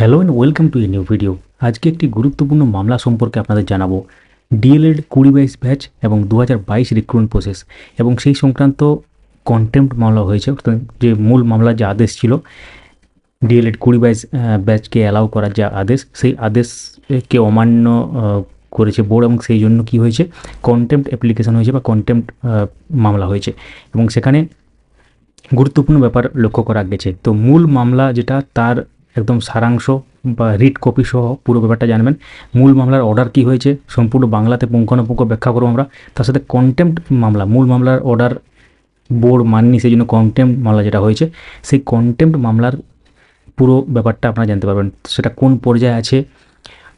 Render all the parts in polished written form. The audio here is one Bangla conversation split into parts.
Hello and welcome to a new video. আজকে একটি গুরুত্বপূর্ণ মামলা সম্পর্কে আপনাদের জানাবো। ডিএলএড 2022 ব্যাচ এবং 2022 রিক্রুটমেন্ট প্রসেস এবং সেই সংক্রান্ত কন্টেম্প্ট মামলা হয়েছে, অর্থাৎ যে মূল মামলার যে আদেশ ছিল ডিএলএড 2022 ব্যাচকে অ্যালাউ করার যে আদেশ, সেই আদেশকে অমান্য করেছে বোর্ড এবং সেই জন্য কি হয়েছে, কন্টেম্প্ট অ্যাপ্লিকেশন হয়েছে বা কন্টেম্প্ট মামলা হয়েছে এবং সেখানে গুরুত্বপূর্ণ ব্যাপার লক্ষ্য করা গেছে। তো মূল মামলা যেটা, তার একদম সারাংশ বা রিট কপি সহ পুরো ব্যাপারটা জানবেন। মূল মামলার অর্ডার কি হয়েছে সম্পূর্ণ বাংলাতে পুঙ্খানুপুঙ্খ ব্যাখ্যা করবো আমরা। তার সাথে কন্টেম্প্ট মামলা, মূল মামলার অর্ডার বোর্ড মাননি, সেই জন্য কন্টেম্প্ট মামলা যেটা হয়েছে, সেই কন্টেম্প্ট মামলার পুরো ব্যাপারটা আপনারা জানতে পারবেন, সেটা কোন পর্যায়ে আছে।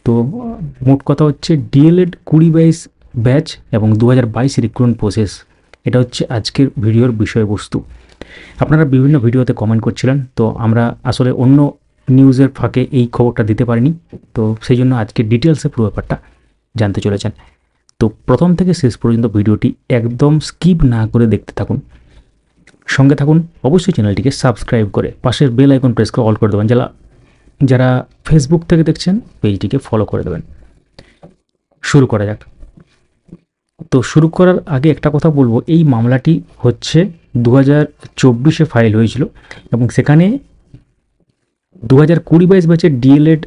তো মোট কথা হচ্ছে ডিএলএড 2022 ব্যাচ এবং 2022 রিক্রুটমেন্ট প্রসেস, এটা হচ্ছে আজকের ভিডিওর বিষয়বস্তু। আপনারা বিভিন্ন ভিডিওতে কমেন্ট করছিলেন, তো আমরা আসলে অন্য নিউজের ফাঁকে এই খবরটা দিতে পারিনি, তো সেই জন্য আজকে ডিটেলসে পুরো ব্যাপারটা জানতে চলেছেন। তো প্রথম থেকে শেষ পর্যন্ত ভিডিওটি একদম স্কিপ না করে দেখতে থাকুন, সঙ্গে থাকুন। অবশ্যই চ্যানেলটিকে সাবস্ক্রাইব করে পাশের বেল আইকন প্রেস করে অল করে দেবেন। যারা ফেসবুক থেকে দেখছেন পেজটিকে ফলো করে দেবেন। শুরু করা যাক। তো শুরু করার আগে একটা কথা বলবো, এই মামলাটি হচ্ছে 2024 ফাইল হয়েছিল এবং সেখানে 2020-22 ব্যাচের ডিএলএড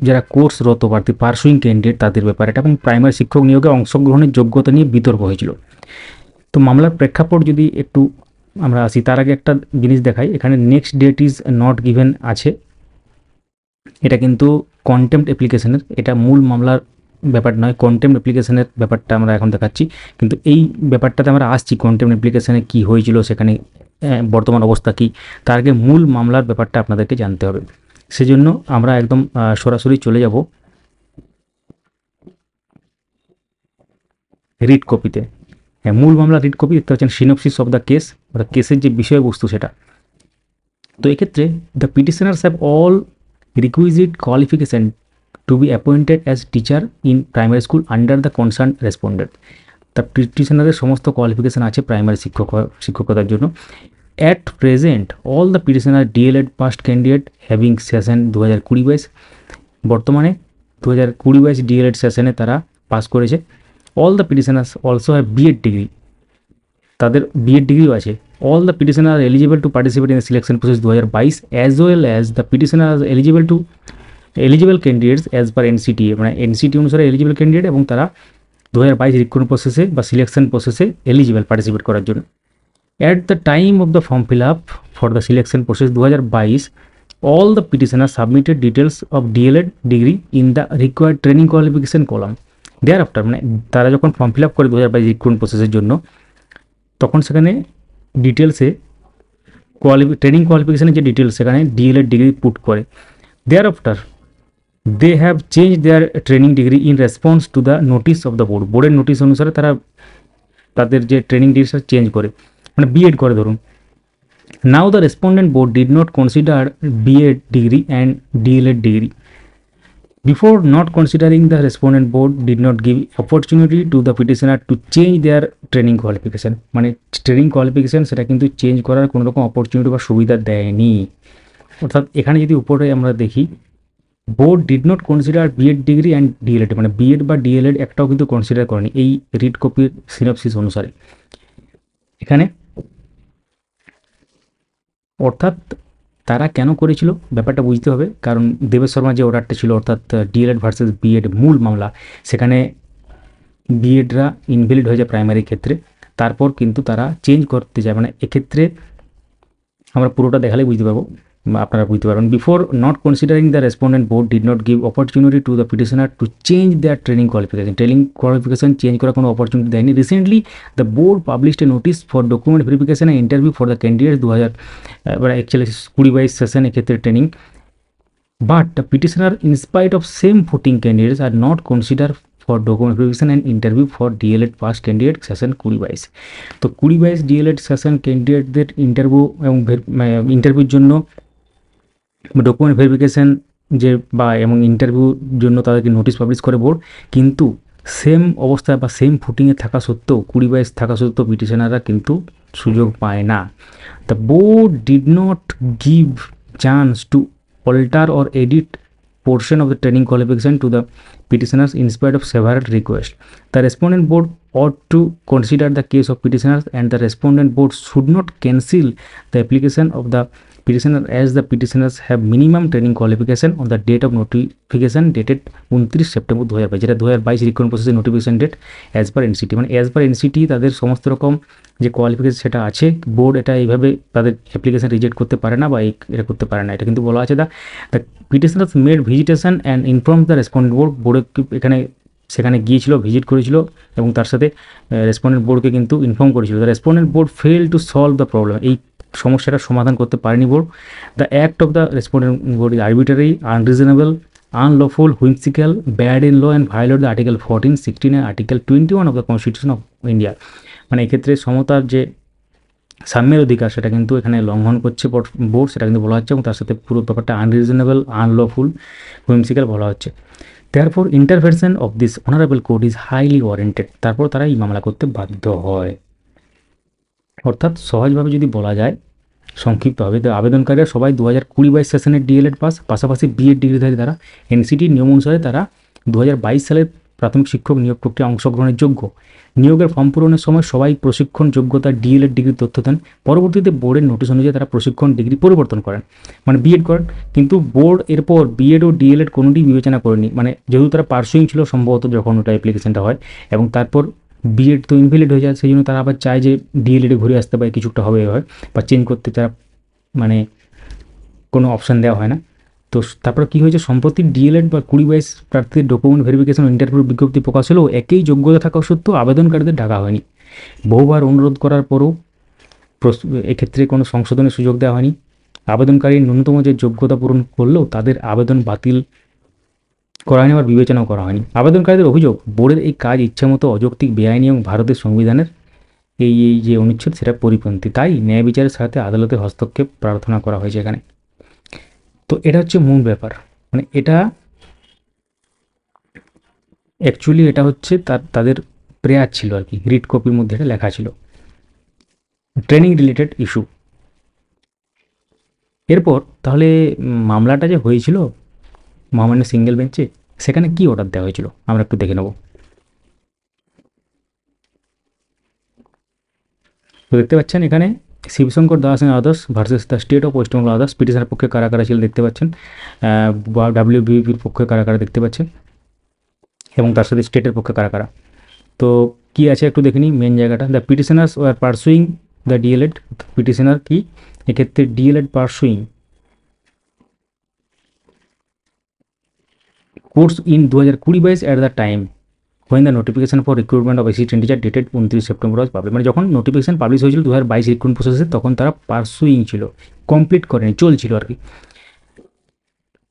যারা কোর্সরত প্রার্থী পার্সুইং ক্যান্ডিডেট তাদের ব্যাপারে এবং প্রাইমারি শিক্ষক নিয়োগে অংশগ্রহণের যোগ্যতা নিয়ে বিতর্ক হয়েছিল। তো মামলার প্রেক্ষাপট যদি একটু আমরা আসি, তার আগে একটা জিনিস দেখাই। এখানে next date is not given আছে, এটা কিন্তু কন্টেম্প্ট অ্যাপ্লিকেশনের, এটা মূল মামলার ব্যাপার নয়, কন্টেম্প্ট অ্যাপ্লিকেশনের ব্যাপারটা আমরা এখন দেখাচ্ছি। কিন্তু এই ব্যাপারটাতে আমরা আসছি, কন্টেম্প্ট অ্যাপ্লিকেশনে কী হয়েছিল, সেখানে বর্তমান অবস্থা কী, তার আগে মূল মামলার ব্যাপারটা আপনাদেরকে জানতে হবে। সেজন্য আমরা একদম সরাসরি চলে যাব রিট কপিতে। হ্যাঁ, মূল মামলা রিট কপি দেখতে পাচ্ছেন, সিনপসিস অফ দ্য কেস, অর্থাৎ কেসের যে বিষয়বস্তু সেটা। তো এক্ষেত্রে the petitioners have all requisite qualification to be appointed as teacher in primary school under the concerned respondent. তার পিটিশনারের সমস্ত কোয়ালিফিকেশান আছে প্রাইমারি শিক্ষকতার জন্য। At present all the petitioner DElEd passed candidate having session 2020-22, বর্তমানে 2020-22 ডিএলএড সেশনে তারা পাস করেছে। All the petitioners also have BEd degree, তাদের বিএড ডিগ্রিও আছে। All the petitioner are eligible to participate in the selection process 2022 as well as the petitioner are eligible candidates as per NCTA, মানে NCTA অনুসারে এলিজিবল ক্যান্ডিডেট এবং তারা 2022 রিক্রুটমেন্ট প্রসেসে বা সিলেকশন প্রসেসে এলিজিবল পার্টিসিপেট করার জন্য। At the time of the form fill up for the selection process 2022, all the petitioners submitted details of DLED degree in the required training qualification column. Thereafter, মানে তারা যখন ফর্ম ফিল আপ করে 2022 রিক্রুটমেন্ট প্রসেসের জন্য, তখন সেখানে ডিটেলসে ট্রেনিং কোয়ালিফিকেশানের যে ডিটেলস সেখানে ডিএলএড ডিগ্রি পুট করে। There after they have change their training degree in response to the notice of the board, বোর্ডের নোটিস অনুসারে তারা তাদের যে ট্রেনিং ডিগ্রিটা চেঞ্জ করে, মানে বিএড করে ধরুন। Now the respondent board did not consider BEd degree and DLEd degree. Before not considering, the respondent board did not give opportunity to the petitioner to change their training qualification, মানে ট্রেনিং কোয়ালিফিকেশান সেটা কিন্তু চেঞ্জ করার কোনো রকম অপরচুনিটি বা সুবিধা দেয়নি। অর্থাৎ এখানে যদি উপরে আমরা দেখি, board did not consider BEd degree and DElEd, মানে বিএড বা ডিএলএড একটাও কিন্তু কনসিডার করেনি এই রিড কপির সিনপসিস অনুসারে এখানে। অর্থাৎ তারা কেন করেছিল ব্যাপারটা বুঝতে হবে, কারণ দেবেশ শর্মা যে অর্ডারটা ছিল, অর্থাৎ ডিএলএড ভার্সেস বিএড মূল মামলা, সেখানে বিএডরা ইনভ্যালিড হয়ে যায় প্রাইমারি ক্ষেত্রে, তারপর কিন্তু তারা চেঞ্জ করতে যায়। মানে এক্ষেত্রে আমরা পুরোটা দেখালে বুঝতে পারবো বা আপনারা বুঝতে পারবেন। Before not considering the respondent board did not give opportunity to the petitioner to change their training qualification change করার কোনো অপরচুনিটি দেয়নি। Recently the board published a notice for document verification and interview for the candidate 2022 session এক্ষেত্রে training, but the petitioner in spite of same voting candidates are not consider for document verification and interview for DLEd pass candidate session 2022। তো 2022 ডিএলএড সেশন ক্যান্ডিডেটদের ইন্টারভিউ এবং ইন্টারভিউর জন্য ডকুমেন্ট ভেরিফিকেশান যে বা এবং ইন্টারভিউর জন্য তাদেরকে নোটিশ পাবলিশ করে বোর্ড, কিন্তু সেম অবস্থায় বা সেম ফুটিংয়ে থাকা সত্ত্বেও 2022 থাকা সত্ত্বেও পিটিশনাররা কিন্তু সুযোগ পায় না। The board did not give chance to alter or edit portion of the training qualification to the petitioners in spite of several requests. The respondent board ought to consider the case of petitioners, and the respondent board should not cancel the application of the petitioner as the petitioners have minimum training qualification on the date of notification dated 29 September 2022, যেটা 2022 রিক্রুটমেন্ট প্রসেসের notification date as per NCT. মানে অ্যাজ পার এনসিটি তাদের সমস্ত রকম যে কোয়ালিফিকেশন সেটা আছে, বোর্ড এটা এইভাবে তাদের অ্যাপ্লিকেশন রিজেক্ট করতে পারে না বা এটা করতে পারে না। এটা কিন্তু বলা আছে the petitioners made visitation and inform the respondent board. বোর্ডে এখানে সেখানে গিয়েছিল, ভিজিট করেছিল এবং তার সাথে রেসপন্ডেন্ট বোর্ডকে কিন্তু ইনফর্ম করেছিল। The respondent board fail to solve the problem. এই সমস্যাটা সমাধান করতে পারেনি বোর্ড। The act of the respondent board is arbitrary, unreasonable, unlawful, whimsical, bad in law and violate the article 14, 16 and article 21 of the constitution of India. মানে এক্ষেত্রে সমতার যে সাম্যের অধিকার সেটা কিন্তু এখানে লঙ্ঘন করছে বোর্ড, সেটা কিন্তু বলা হচ্ছে, এবং তার সাথে পুরো ব্যাপারটা আনরিজনেবল, আনলফুল, হুইমসিক্যাল বলা হচ্ছে। Therefore intervention of this honourable court is highly warranted. তারপর তারা এই মামলা করতে বাধ্য হয়। অর্থাৎ সহজভাবে যদি বলা যায় সংক্ষিপ্তভাবে, তো আবেদনকারীরা সবাই 2020-22 সেশনের ডিএলএড পাশাপাশি বিএড ডিগ্রিধারী তারা এনসিটির নিয়ম অনুসারে তারা 2022 সালের প্রাথমিক শিক্ষক নিয়োগ প্রক্রিয়া অংশগ্রহণের যোগ্য। নিয়োগের ফর্ম পূরণের সময় সবাই প্রশিক্ষণ যোগ্যতা ডিএলএড ডিগ্রির তথ্য দেন। পরবর্তীতে বোর্ডের নোটিশ অনুযায়ী তারা প্রশিক্ষণ ডিগ্রি পরিবর্তন করেন, মানে বিএড করেন। কিন্তু বোর্ড এরপর বিএড ও ডিএলএড কোনোটি বিবেচনা করেনি, মানে যেহেতু তারা পার্সুইং ছিল সম্ভবত যখন ওটা অ্যাপ্লিকেশনটা হয়, এবং তারপর বিএড তো ইনভ্যালিড হয়ে যায়, সেই জন্য তারা আবার চায় যে ডিএলএডে ঘুরে আসতে পারে, কিছুটা হবে হয় বা চেঞ্জ করতে তারা মানে কোনো অপশান দেওয়া হয় না। তো তারপর কী হয়েছে, সম্প্রতি ডিএলএড বা 2022 প্রার্থীদের ডকুমেন্ট ভেরিফিকেশন ইন্টারভিউ বিজ্ঞপ্তি প্রকাশ হলেও একই যোগ্যতা থাকা সত্ত্বেও আবেদনকারীদের ডাকা হয়নি। বহুবার অনুরোধ করার পরও এক্ষেত্রে কোনো সংশোধনের সুযোগ দেওয়া হয়নি। আবেদনকারী ন্যূনতম যে যোগ্যতা পূরণ করলেও তাদের আবেদন বাতিল করা হয়নি, আবার বিবেচনাও করা হয়নি। আবেদনকারীদের অভিযোগ, বোর্ডের এই কাজ ইচ্ছামতো অযৌক্তিক, বেআইনি এবং ভারতের সংবিধানের এই যে অনুচ্ছেদ সেটা পরিপন্থী। তাই ন্যায় বিচারের সাথে আদালতের হস্তক্ষেপ প্রার্থনা করা হয়েছে এখানে। তো এটা হচ্ছে মূল ব্যাপার, মানে এটা অ্যাকচুয়ালি এটা হচ্ছে তাদের প্রেয়ার ছিল আর কি, রিট কপির মধ্যে এটা লেখা ছিল, ট্রেনিং রিলেটেড ইস্যু। এরপর তাহলে মামলাটা যে হয়েছিল মহামান্য সিঙ্গেল বেঞ্চে, সেখানে কি অর্ডার দেওয়া হয়েছিল আমরা একটু দেখে নেব। তো দেখতে পাচ্ছেন এখানে Shibshankar Das and others versus the state of West Bengal others. পিটিশনের পক্ষে কারা কারা ছিল দেখতে পাচ্ছেন, ডাব্লিউবিপির পক্ষে কারা কারা দেখতে পাচ্ছেন, এবং তার সাথে স্টেটের পক্ষে কারা কারা। তো কি আছে একটু দেখে নিই মেন জায়গাটা। The petitioners were pursuing the DElEd. Petitioner কি এক্ষেত্রে DElEd pursuing course in 2020-22 at the time when the notification for recruitment of assistant teacher dated 29 September was published। মানে যখন নোটিফিকেশন পাবলিশ হয়েছিল 2022 রিক্রুটমেন্ট প্রসেসে, তখন তারা পারসুইং ছিল, কমপ্লিট করেনি, চলছিল আর কি।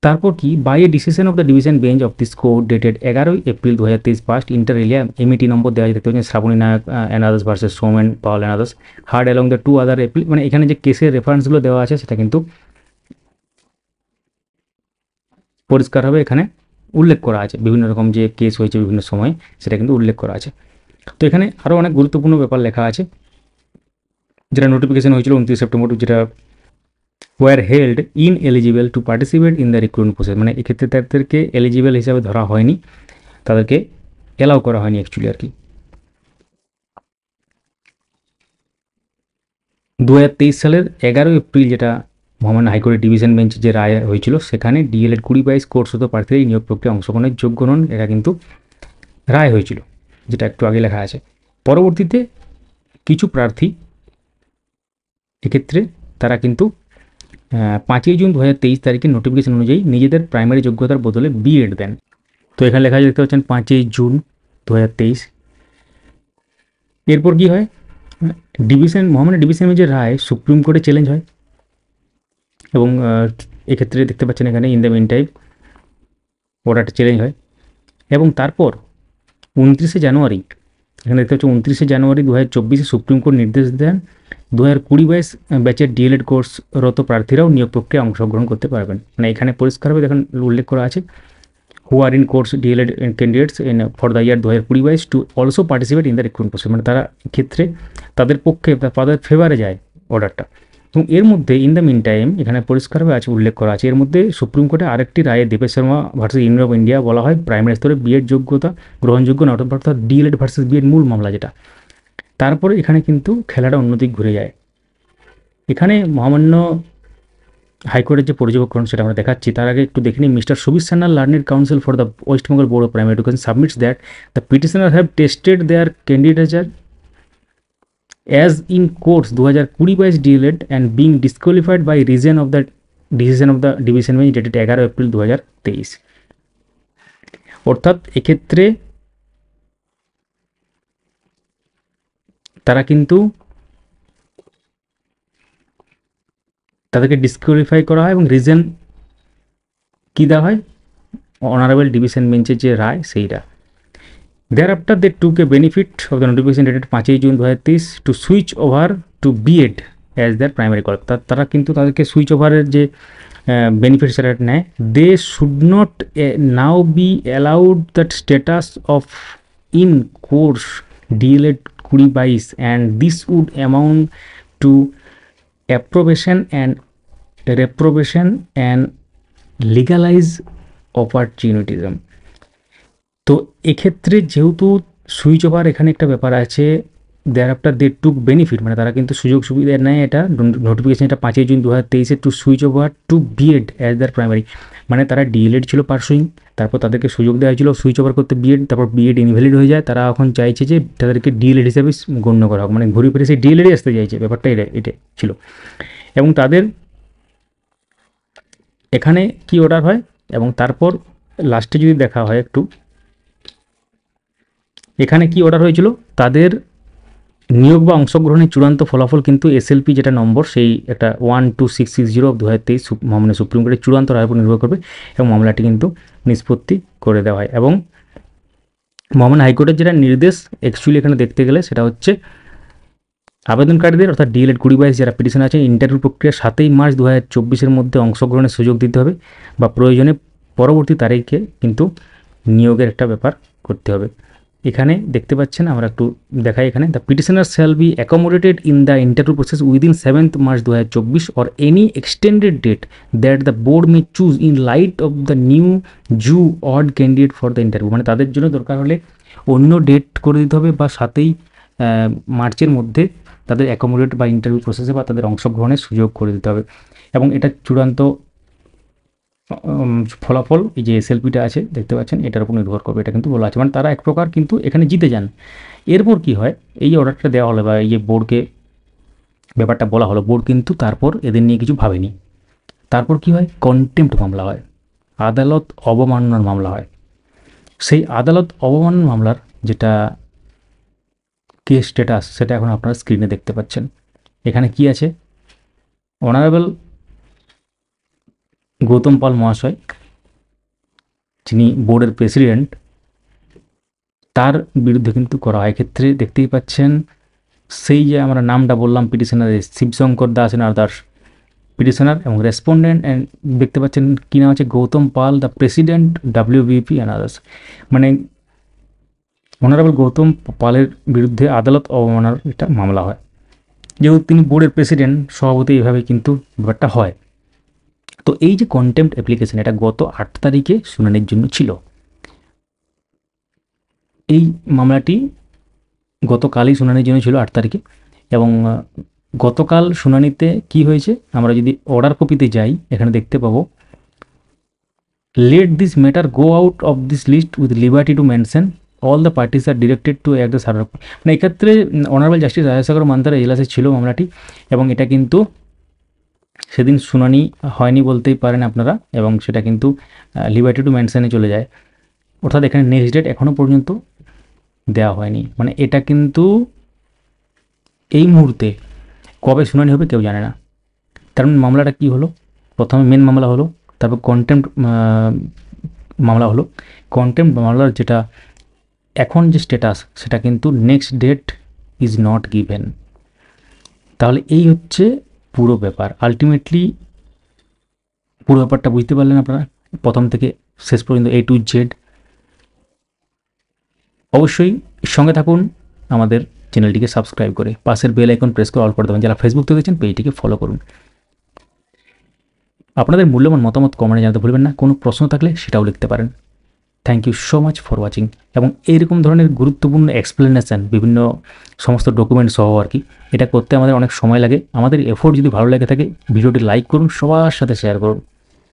তারপর কি, by a decision of the division bench of this court dated 11 April 2023 passed inter alia MET নম্বর দেওয়া দেখতে পাচ্ছেন, Shrabani Nayak and others versus Somen Pal and others heard along the 2 other April. মানে এখানে যে কেসের রেফারেন্সগুলো দেওয়া আছে সেটা কিন্তু পরিষ্কারভাবে এখানে উল্লেখ করা আছে, বিভিন্ন রকম যে কেস হয়েছে বিভিন্ন সময় সেটা কিন্তু উল্লেখ করা আছে। তো এখানে আরও অনেক গুরুত্বপূর্ণ ব্যাপার লেখা আছে, যেটা নোটিফিকেশন হয়েছিল 29 সেপ্টেম্বর, যেটা were held in eligible to participate in the recruitment process. মানে এক্ষেত্রে তাদেরকে এলিজিবল হিসাবে ধরা হয়নি, তাদেরকে অ্যালাউ করা হয়নি অ্যাকচুয়ালি আর কি। 2023 সালের 11 এপ্রিল যেটা মহামান্য হাইকোর্টের ডিভিশন বেঞ্চ যে রায় হয়েছিল, সেখানে ডিএলএড 2022 কোর্সরত প্রার্থীরা এই নিয়োগ প্রক্রিয়া অংশগ্রহণের যোগ্য নন, এটা কিন্তু রায় হয়েছিল, যেটা একটু আগে লেখা আছে। পরবর্তীতে কিছু প্রার্থী এক্ষেত্রে তারা কিন্তু 5 জুন 2023 তারিখের নোটিফিকেশন অনুযায়ী নিজেদের প্রাইমারি যোগ্যতার বদলে বিএড দেন। তো এখানে লেখা দেখতে পাচ্ছেন 5 জুন 2023। এরপর কি হয়, মহামান্য ডিভিশন বেঞ্চের রায় সুপ্রিম কোর্টে চ্যালেঞ্জ হয়, এবং এক্ষেত্রে দেখতে পাচ্ছেন এখানে ইন দ্য মিন টাইম অর্ডারটা চ্যালেঞ্জ হয়। এবং তারপর 29 জানুয়ারি, এখানে দেখতে পাচ্ছি 29 জানুয়ারি 2024 সুপ্রিম কোর্ট নির্দেশ দেন 2020-22 ব্যাচের ডিএলএড কোর্সরত প্রার্থীরাও নিয়োগ প্রক্রিয়ায় অংশগ্রহণ করতে পারবেন। মানে এখানে পরিষ্কারভাবে দেখুন উল্লেখ করা আছে, who are in course DLEd candidates in for the year 2020-22 to also participate in the recruitment process. মানে তারা ক্ষেত্রে তাদের পক্ষে তাদের ফেভারে যায় অর্ডারটা, এবং এর মধ্যে ইন দ্য মিন টাইম এখানে পরিষ্কারভাবে আছে, উল্লেখ করা আছে, এর মধ্যে সুপ্রিম কোর্টে আরেকটি রায়ে Debesh Sharma versus union of India বলা হয় প্রাইমারি স্তরে বিএড যোগ্যতা গ্রহণযোগ্য নট, অর্থাৎ ডিএলএড ভার্সেস বিএড মূল মামলা যেটা। তারপরে এখানে কিন্তু খেলাটা অন্যদিক ঘুরে যায়। এখানে মহামান্য হাইকোর্টের যে পর্যবেক্ষণ সেটা আমরা দেখাচ্ছি, তার আগে একটু দেখে নিই। Mister Subish Sanna, learned counsel for the West Bengal board of primary education, submits that the petitioner have tested their candidature as in course 2020-22 DLED and being disqualified by reason of the decision of the division bench dated 11 April 2023। অর্থাৎ এক্ষেত্রে তারা কিন্তু তাদেরকে ডিসকোয়ালিফাই করা হয় এবং রিজন কী দেওয়া হয়, অনারেবল ডিভিশন বেঞ্চের যে রায় সেইটা। Thereafter they took a benefit of the notification dated 5 June 2023 to switch over to B.Ed as their primary call। তারা কিন্তু তাদেরকে সুইচ ওভারের যে বেনিফিট সেটা নেয়। They should not now be allowed that status of in course DLEd 2022 and this would amount to approbation and reprobation and legalize opportunism. তো এক্ষেত্রে যেহেতু সুইচ ওভার এখানে একটা ব্যাপার আছে, দেয়ার আফটার দে টুক বেনিফিট, মানে তারা কিন্তু সুযোগ সুবিধা নেয়, এটা নোটিফিকেশন এটা 5 June 2023 to switch over to BEd as their primary, মানে তারা ডিএলএড ছিল পারসুইং, তারপর তাদেরকে সুযোগ দেওয়া হয়েছিল সুইচ ওভার করতে বিএড, তারপর বিএড ইনভ্যালিড হয়ে যায়, তারা এখন চাইছে যে তাদেরকে ডিএলএড হিসেবে গণ্য করা হোক, মানে ঘুরে ফিরে সেই ডিএলএডে আসতে চাইছে, ব্যাপারটা এটা ছিল। এবং তাদের এখানে কি অর্ডার হয়, এবং তারপর লাস্টে যদি দেখা হয় একটু, এখানে কি অর্ডার হয়েছিল, তাদের নিয়োগ বা অংশগ্রহণের চূড়ান্ত ফলাফল কিন্তু এসএলপি যেটা নম্বর সেই একটা 12660 অফ 2023 মামলা সুপ্রিম কোর্টের চূড়ান্ত রায়ের উপর নির্ভর করবে এবং মামলাটি কিন্তু নিষ্পত্তি করে দেওয়া হয়। এবং মহামান্য হাইকোর্টের যেটা নির্দেশ অ্যাকচুয়ালি এখানে দেখতে গেলে সেটা হচ্ছে আবেদনকারীদের অর্থাৎ ডিএলএড 2022 যারা পিটিশন আছে ইন্টারভিউ প্রক্রিয়া 7 মার্চ 2024 মধ্যে অংশগ্রহণের সুযোগ দিতে হবে বা প্রয়োজনে পরবর্তী তারিখে কিন্তু নিয়োগের একটা ব্যাপার করতে হবে। এখানে দেখতে পাচ্ছেন, আমরা একটু দেখাই এখানে, the petitioner shall be accommodated in the interview process within 7 March 2024 or any extended date that the board may choose in light of the new জু অড ক্যান্ডিডেট ফর দ্য ইন্টারভিউ, মানে তাদের জন্য দরকার হলে অন্য ডেট করে দিতে হবে বা 7 মার্চের মধ্যে তাদের অ্যাকোমোডেট বা ইন্টারভিউ প্রসেসে বা তাদের অংশগ্রহণের সুযোগ করে দিতে হবে। এবং এটা চূড়ান্ত ফলাফল এই যে এসএলপিটা আছে দেখতে পাচ্ছেন এটার উপর নির্ভর করবে, এটা কিন্তু বলা আছে, মানে তারা এক প্রকার কিন্তু এখানে জিতে যান। এরপর কি হয়, এই অর্ডারটা দেওয়া হলো বা এই যে বোর্ডকে ব্যাপারটা বলা হলো, বোর্ড কিন্তু তারপর এদের নিয়ে কিছু ভাবেনি। তারপর কি হয়, কন্টেম্প্ট মামলা হয়, আদালত অবমাননার মামলা হয়। সেই আদালত অবমাননার মামলার যেটা কেস স্ট্যাটাস সেটা এখন আপনারা স্ক্রিনে দেখতে পাচ্ছেন। এখানে কি আছে, অনারেবল গৌতম পাল মহাশয় যিনি বোর্ডের প্রেসিডেন্ট, তার বিরুদ্ধে কিন্তু করা হয়। ক্ষেত্রে দেখতেই পাচ্ছেন সেই যে আমরা নামটা বললাম petitioner Shibshankar Das and others petitioner এবং রেসপন্ডেন্ট, অ্যান্ড দেখতে পাচ্ছেন কী নাম আছে, Goutam Pal the president WBP and others, মানে অনারেবল গৌতম পালের বিরুদ্ধে আদালত অবমাননার এটা মামলা হয়। যেহেতু তিনি বোর্ডের প্রেসিডেন্ট সভাপতি, এইভাবে কিন্তু ব্যাপারটা হয়। তো এই যে কন্টেম্প্ট অ্যাপ্লিকেশন এটা গত 8 তারিখে শুনানির জন্য ছিল। এই মামলাটি গতকালই শুনানির জন্য ছিল 8 তারিখে, এবং গতকাল শুনানিতে কি হয়েছে আমরা যদি অর্ডার কপিতে যাই এখানে দেখতে পাবো, let this matter go out of this list with liberty to mention all the parties are directed to act the server, মানে এক্ষেত্রে অনারেবল জাস্টিস রাজাসাগর মান্তার এজলাসে ছিল মামলাটি, এবং এটা কিন্তু সেদিন শুনানি হয়নি বলতেই পারেন আপনারা, এবং সেটা কিন্তু লিবার্টি টু মেনশনে চলে যায়, অর্থাৎ এখানে নেক্সট ডেট এখনও পর্যন্ত দেওয়া হয়নি, মানে এটা কিন্তু এই মুহূর্তে কবে শুনানি হবে কেউ জানে না। কারণ মামলাটা কি হলো, প্রথমে মেন মামলা হলো, তারপর কন্টেম্প্ট মামলা হলো। কন্টেম্প্ট মামলার যেটা এখন যে স্ট্যাটাস সেটা কিন্তু next date is not given. তাহলে এই হচ্ছে পুরো ব্যাপার। আলটিমেটলি পুরো ব্যাপারটা বুঝতে পারলেন আপনারা প্রথম থেকে শেষ পর্যন্ত A to Z। অবশ্যই সঙ্গে থাকুন আমাদের চ্যানেলটিকে সাবস্ক্রাইব করে পাশের বেল আইকন প্রেস করে অল করে দেবেন। যারা ফেসবুক থেকে দেখছেন পেজটিকে ফলো করুন। আপনাদের মূল্যবান মতামত কমেন্টে জানাতে ভুলবেন না। কোনো প্রশ্ন থাকলে সেটাও লিখতে পারেন। Thank you so much for watching. এবং এইরকম ধরনের গুরুত্বপূর্ণ এক্সপ্লেনেশন বিভিন্ন সমস্ত ডকুমেন্ট সহ আর কি, এটা করতে আমাদের অনেক সময় লাগে। আমাদের এফোর্ট যদি ভালো লেগে থাকে ভিডিওটি লাইক করুন, সবার সাথে শেয়ার করুন।